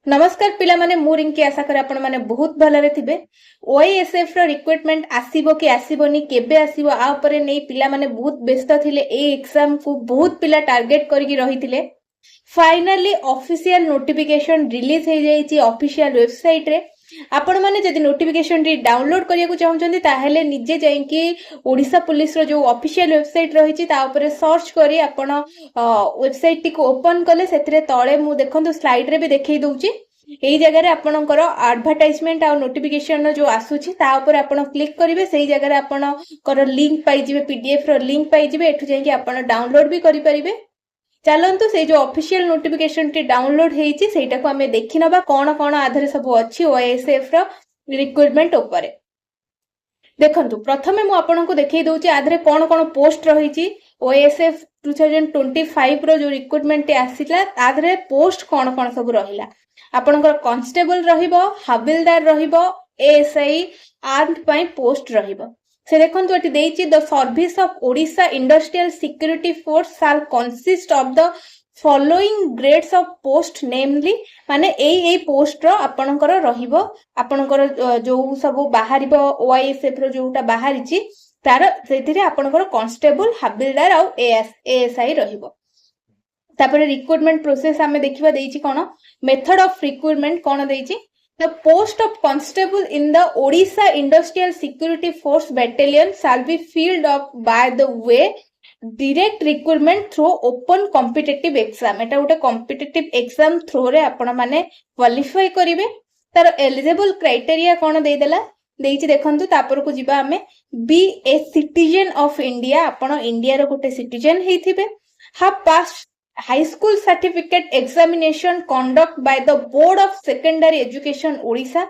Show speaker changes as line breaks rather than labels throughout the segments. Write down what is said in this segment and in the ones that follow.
नमस्कार पिला माने मु रिंकी आशा करे आपण माने बहुत भलरे थिबे। ओआईएसएफ रो रिक्रुटमेंट आसीबो कि आसीबोनी केबे आसीबो आ ऊपर नै पिला माने बहुत व्यस्त थिले। ए एग्जाम को बहुत पिला टार्गेट करके रहिथिले। फाइनली ऑफिशियल नोटिफिकेशन रिलीज हो जाइए ऑफिशियल वेबसाइट रे। आपण माने जदि नोटिफिकेशन री डाउनलोड करिया को चाहउछन्ती ताहेले निजे जाइकी ओडिसा पुलिस रो जो ऑफिशियल वेबसाइट रहिछि ता ऊपर सर्च करी आपण वेबसाइट टी को ओपन कले सेतरे तळे मु देखंतु स्लाइड रे भी देखै दउछि। एई जगह रे आपणकर एडवर्टाइजमेंट आ नोटिफिकेशन जो आसुछि ता ऊपर आपण क्लिक करिवे। सेई जगह रे आपणकर लिंक पाइ जिवे, पीडीएफ रो लिंक पाइ जिवे। एठु जाइकी आपण डाउनलोड भी करि परिबे। चलतु से जो ऑफिशियल नोटिफिकेशन टी डाउनलोड हेइची सेटा को हमें देखि नबा कोन कोन आधार सब अछि ओएसएफ रो रिक्रुटमेंट ऊपर। देखंतु प्रथमे मु आपन को देखै दउची आधार कोन कोन पोस्ट रहिची। ओएसएफ 2025 रो जो रिक्रुटमेंट टी आसीला आधार पोस्ट कोन कोन सब रहिला। आपनकर कांस्टेबल रहिबो, हविलदार रहिबो, एएसआई आर्म्ड पई पोस्ट रहिबो। से देखंतु एटी देइची the service of Odisha Industrial Security Force shall consist of the following grades of post namely माने एई पोस्ट रो आपनकर रहिबो। आपनकर जो सब बाहरिबो ओआईएसएफ रो जोटा बाहरिची तार सेथिरे आपनकर कांस्टेबल, हविलदार आ एएसआई रहिबो। तापर रिक्रुटमेंट प्रोसेस हमें देखिबा देइची कोन मेथड ऑफ रिक्रुटमेंट कोन देइची। The post of constable in the Odisha Industrial Security Force Battalion shall be filled up by the way direct recruitment through open competitive exam। एटा गोटे competitive exam through रे आपण माने क्वालिफाई करिवे। तार eligible criteria कोन देइ देला देइची देखंतु। तापर को जिबा हमें be a citizen of India, आपण इंडिया रो गोटे सिटीजन हेइथिबे। have passed high school certificate examination conduct by the board of secondary education Odisha।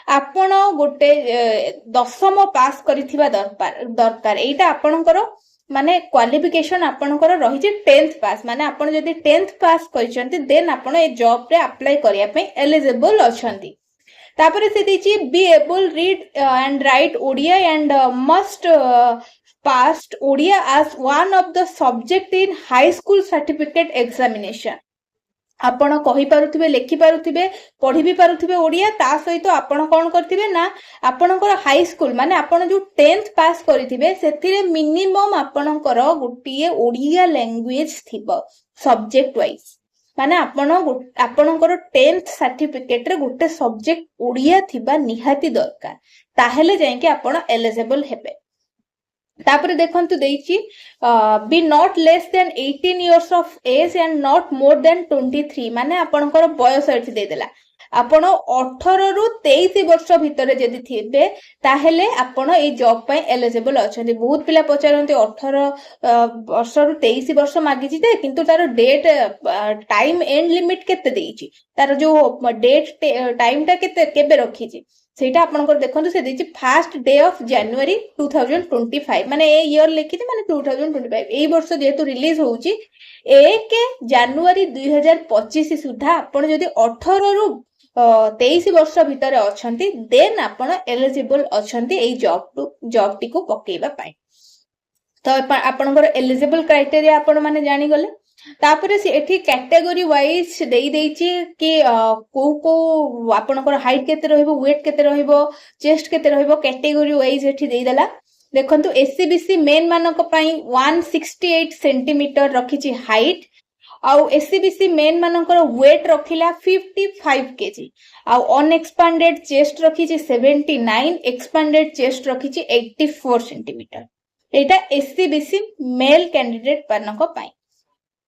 आपण गोटे दशम पास करिथिबा दरकार। एटा आपणकर माने क्वालिफिकेशन आपणकर रहिछि 10th पास। माने आपण जदि 10th पास करिसंती देन आपण ए जॉब रे अप्लाई करिया पे एलिजिबल अछंती। तापर से दिछि be able read and write Odia and must passed Odia as one of the subject in high school certificate examination। आपण कहि पारुथिबे, लेखि पारुथिबे, पढि भी पारुथिबे ओडिया। ता सहित आपण कोन करथिबे ना आपणकर हाई स्कूल माने आपण जो 10th पास करिथिबे सेथिरे मिनिमम आपणकर गोटिए ओडिया लैंग्वेज थिबो सब्जेक्ट वाइज। माने आपणकर 10th सर्टिफिकेट रे गोटे सब्जेक्ट ओडिया थिबा निहाती दरकार। ताहेले जाय कि आपण एलिजिबल हेबे। तापर देखंतु देइची be not less than 18 years of age and not more than 23। माने आपणकर बयस एठी दे देला। आपण 18 रु 23 वर्ष भितरे जदि थिबे ताहेले आपण ए जॉब पय एलिजिबल अछंती। बहुत पिला पचारंती 18 वर्ष रु 23 वर्ष मागिची दे, किंतु तार डेट टाइम एंड लिमिट केते देइची, तार जो डेट टाइम ता केते केबे रखीची सेटा आपनकर देखंतु। से देछि 1st डे ऑफ जनवरी 2025 माने ए ईयर लिखिते माने 2025। एई वर्ष जेतु रिलीज होउची 1 जनवरी 2025 सुधा आपण जदि 18 रु 23 वर्ष भितर अछंती देन आपण एलिजिबल अछंती एई जॉब टी को पकेइबा पाई। तो आपनकर एलिजिबल क्राइटेरिया आपण माने जानि गले। तापर से एठी कैटेगरी वाइज देई देइची कि को आपनकर हाइट केते रहइबो, वेट केते रहइबो, चेस्ट केते रहइबो, कैटेगरी वाइज एठी देई देला। देखंतु एससीबीसी मेन मानक पई 168 सेंटीमीटर रखिची हाइट। आउ एससीबीसी मेन मानकर वेट रखिला 55 केजी। आउ अनएक्सपांडेड चेस्ट रखिची 79, एक्सपांडेड चेस्ट रखिची 84 सेंटीमीटर। एटा एससीबीसी मेल कैंडिडेट मानक पई।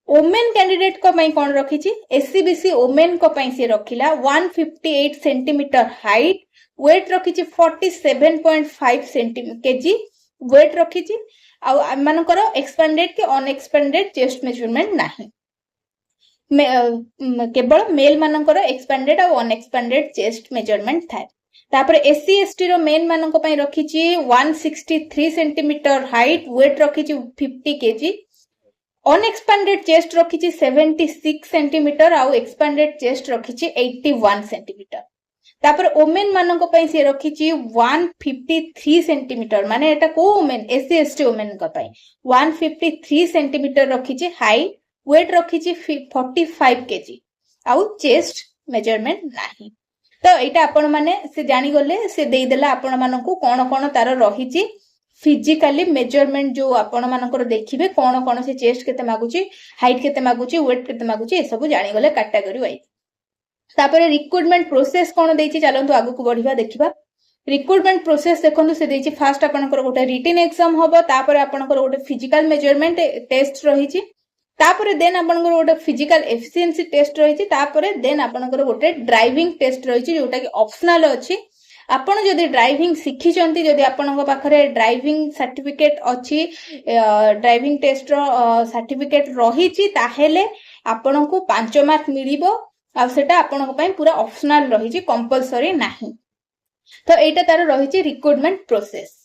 ओमेन कैंडिडेट को पई कोन रखिची एससीबीसी ओमेन को पई से रखिला 158 सेंटीमीटर हाइट, वेट रखिची 47.5 सेंटीमीटर केजी वेट रखिची। आ मानकर एक्सपांडेड के अनएक्सपांडेड चेस्ट मेजरमेंट नाही। केवल मेल मानकर एक्सपांडेड और अनएक्सपांडेड चेस्ट मेजरमेंट थाए। तापर एससी एसटी रो मेन मानक पई रखिची 163 सेंटीमीटर हाइट, वेट रखिची 50 केजी, अनएक्सपांडेड चेस्ट रखिची 76 सेंटीमीटर आउ एक्सपांडेड चेस्ट रखिची 81 सेंटीमीटर। तापर ओमेन मानक पई से रखिची 153 सेंटीमीटर माने एटा को ओमेन एससी एसटी ओमेन का पई 153 सेंटीमीटर रखिची हाइट, वेट रखिची 45 केजी आउ चेस्ट मेजरमेंट नाही। तो एटा आपण माने से जानी गले से देई देला आपण मानकू कोन कोन तार रहिची फिजिकली मेजरमेंट जो आपण मानकर देखिबे कोन कोन से चेस्ट केते मागुची हाइट केते मागुची वेट केते मागुची ए सब जानी गले कैटेगरी वाइज। तापर रिक्रूटमेंट प्रोसेस कोन देइची चलंतु आगु को बढ़िबा देखिबा। रिक्रूटमेंट प्रोसेस देखंतु से देइची फास्ट आपनकर गोटे रिटन एग्जाम होबो तापर आपनकर गोटे फिजिकल मेजरमेंट टेस्ट रहिची तापर देन आपनकर गोटे फिजिकल एफिशिएंसी टेस्ट रहिची तापर देन आपनकर गोटे ड्राइविंग टेस्ट रहिची जोटा कि ऑप्शनल अछि। आपण जदि ड्राइविंग शिखी चंती जदि आपनकर पाखरे ड्राइविंग सर्टिफिकेट अछि ड्राइविंग टेस्ट रो सर्टिफिकेट रहिची ताहेले आपनको 5 मार्क मिलिबो आ सेटा आपनको पई पूरा ऑप्शनल रहिची कंपलसरी नाही। तो एटा तार रहिची रिक्रूटमेंट प्रोसेस।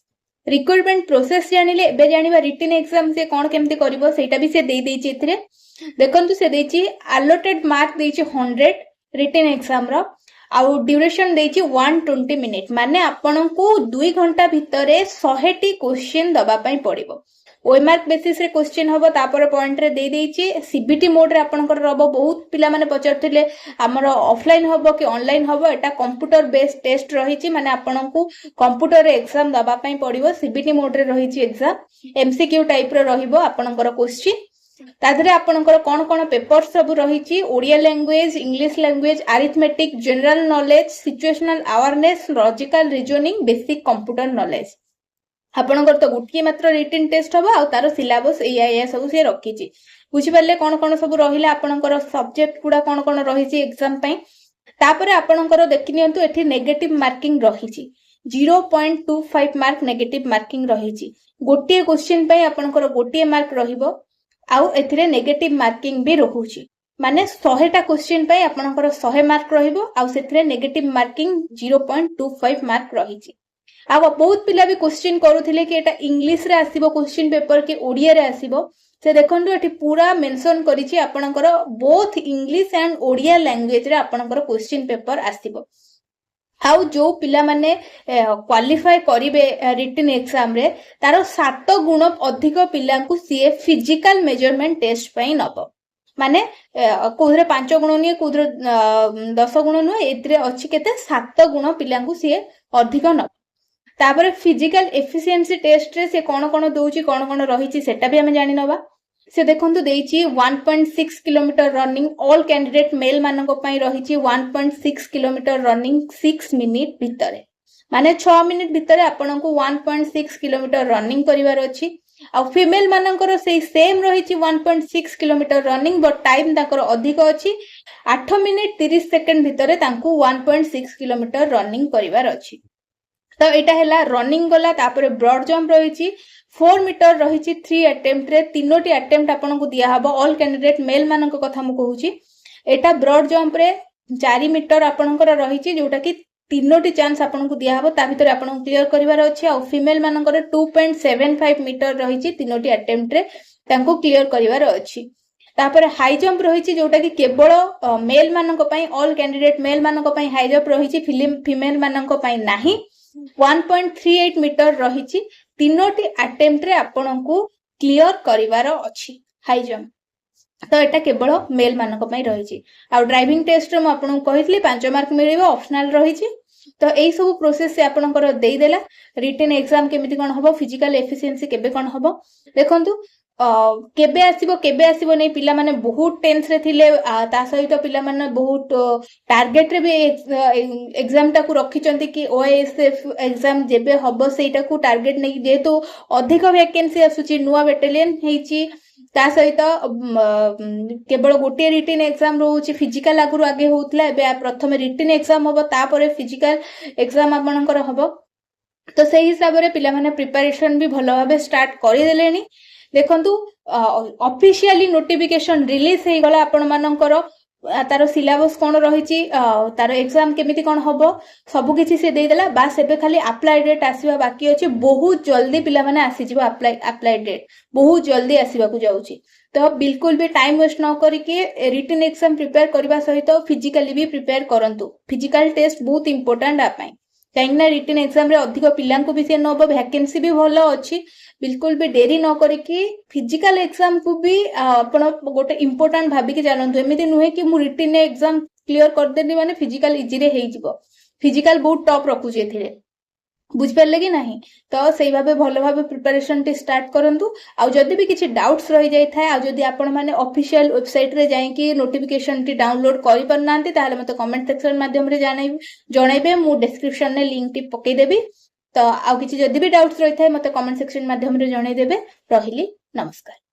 रिक्रूटमेंट प्रोसेस जानिले एबे जानिबा रिटन एग्जाम से कोन केमती करिवो सेटा भी से देई देइची एथिरे देखंतु से देइची अलॉटेड मार्क देइची 100 रिटन एग्जाम रो आउ ड्यूरेशन देइची 120 मिनिट माने आपनको 2 घंटा भितरे 100 टी क्वेश्चन दबा पई पड़िबो। ओएमआर बेसिस रे क्वेश्चन हबो तापर पॉइंट रे दे देइची सीबीटी मोड रे आपनकर रहबो। बहुत पिला माने पचरथिले हमर ऑफलाइन हबो कि ऑनलाइन हबो एटा कंप्यूटर बेस्ड टेस्ट रहिची माने आपनकू कंप्यूटर रे एग्जाम दबा पई पड़िबो। सीबीटी मोड रे रहिची एग्जाम एमसीक्यू टाइप रो रहिबो आपनकर क्वेश्चन तादरे आपनकर कोन कोन पेपर सब रहिची Odia language English language arithmetic general knowledge situational awareness logical reasoning basic computer knowledge आपनकर तो गुटकी मात्र रिटन टेस्ट हबो आ तारो सिलेबस एया सब से रखीची बुझी परले कोन कोन सब रहिला आपनकर सब्जेक्ट गुडा कोन कोन रहिची एग्जाम पई। तापरे आपनकर देखि नियंतु एठी नेगेटिव मार्किंग रहिची 0.25 मार्क नेगेटिव मार्किंग रहिची। गोटिए क्वेश्चन पई आपनकर गोटिए मार्क रहिबो आउ एथिरे नेगेटिव मार्किंग भी रहुची माने 100 टा क्वेश्चन पई आपनकर 100 मार्क रहिबो आउ सेथिरे नेगेटिव मार्किंग 0.25 मार्क रहिची। आ बहुत पिला भी क्वेश्चन करूथिले कि एटा इंग्लिश रे आसीबो क्वेश्चन पेपर कि ओडिया रे आसीबो से देखंतु एठी पूरा मेंशन करिछि आपनकर both English and Odia language रे आपनकर क्वेश्चन पेपर आसीबो। हाउ जो पिला माने क्वालिफाई करिवे रिटन एग्जाम रे तारो 7 गुण अधिक पिलांकु सीए फिजिकल मेजरमेंट टेस्ट पई नबो माने कोधरे 5 गुण निए कोधरे 10 गुण न एतरे अछि केते 7 गुण पिलांकु सीए अधिक नबो। तापर फिजिकल एफिशिएंसी टेस्ट रे से कोन कोन दोउची कोन कोन रहिची सेटा भी हम जानि नबा। से देखंतु देइची 1.6 kilometre running all candidate male मानक पई रहिची 1.6 किलोमीटर रनिंग 6 मिनिट भितरे माने 6 मिनिट भितरे आपनको 1.6 किलोमीटर रनिंग करिवार अछि। आ फीमेल मानकर से सेम रहिची 1.6 किलोमीटर रनिंग बट टाइम ताकर अधिक अछि 8 मिनिट 30 सेकंड भितरे तांकू 1.6 किलोमीटर रनिंग करिवार अछि। तो एटा हैला रनिंग गला तापर ब्रॉड जंप रहिची 4 मीटर रहिची 3 अटेम्प्ट रे तीनोटी अटेम्प्ट आपनको दिया हबो ऑल कैंडिडेट मेल मानक कथा मु कहूची। एटा ब्रॉड जंप रे 4 मीटर आपनकर रहिची जोटा कि तीनोटी चांस आपनको दिया हबो ता भितर आपनको क्लियर करिवार अछि। आ फीमेल मानकर 2.75 मीटर रहिची तीनोटी अटेम्प्ट रे तांको क्लियर करिवार अछि। तापर हाई जंप रहिची जोटा कि केवल मेल मानक पई ऑल कैंडिडेट मेल मानक पई हाई जंप रहिची फीमेल मानक पई नाही 1.38 मीटर रहिची तीनोटी अटेम्प्ट रे आपनको क्लियर करिवार अछि हाई जंप। तो एटा केवल मेल मानक पई रहिची। आ ड्राइविंग टेस्ट रे म आपनको कहितली 5 मार्क मिलिबो ऑप्शनल रहिची। तो एई सब प्रोसेस से आपनकर देई देला रिटन एग्जाम केमिति कोन हबो फिजिकल एफिशिएंसी केबे कोन हबो देखंतु केबे आसीबो नै पिला माने बहुत टेंस रे थिले ता सहित पिला माने बहुत टार्गेट रे भी एग्जाम टा को रखिचंती कि ओएसएफ एग्जाम जेबे हबो सेटा को टार्गेट नै जेतु अधिक वैकेंसी आसुची नुवा बैटालियन हेची ता सहित केवल गोटे रिटन एग्जाम रहउची फिजिकल आगु आगे होतला एबे प्रथम रिटन एग्जाम हबो तापरे फिजिकल एग्जाम आपनकर हबो। तो सेही हिसाब रे पिला माने प्रिपरेशन भी भलो भाबे स्टार्ट करि देलेनी। देखंतु ऑफिशियली नोटिफिकेशन रिलीज हे गला आपण मानकर तार सिलेबस कोन रहिची तार एग्जाम केमिति कोन हबो सब किछि से देई देला बास एबे खाली अप्लाई डेट आसीबा बाकी अछि। बहुत जल्दी पिला माने आसी जिवो अप्लाई डेट बहुत जल्दी आसीबा को जाउची। तो बिल्कुल भी टाइम वेस्ट न करी के रिटन एग्जाम प्रिपेयर करबा सहित फिजिकली भी प्रिपेयर करंतु। फिजिकल टेस्ट बहुत इंपोर्टेंट आ पई काइना रिटन एग्जाम रे अधिक पिलां को भी से नबो वैकेंसी भी भलो अछि। बिल्कुल भी देरी न करी कि फिजिकल एग्जाम को भी आपण गोटे इंपोर्टेंट भाबी के जानंतु। एमिति नुहे कि मु रिटन एग्जाम क्लियर करदेली माने फिजिकल इजी रे हेइजिवो फिजिकल बहुत टॉप रखुची एथिरे बुझिपारे कि नहीं तो से भाव भल भाव प्रिपरेशन टी स्टार्ट करंतु आ जदि भी किसी डाउट्स रही जाई थाए आ जदि आपण माने ऑफिशियल वेबसाइट रे जाई नोटिफिकेशन टी डाउनलोड करि परनांती ताले मते कमेंट सेक्शन माध्यम रे जणाइबे मु डिस्क्रिप्शन ने लिंक टी पकई देबी तो आ किसी जदि भी डाउट्स रही थाए मते कमेंट सेक्शन माध्यम रे जणाइ देबे रहिली नमस्कार।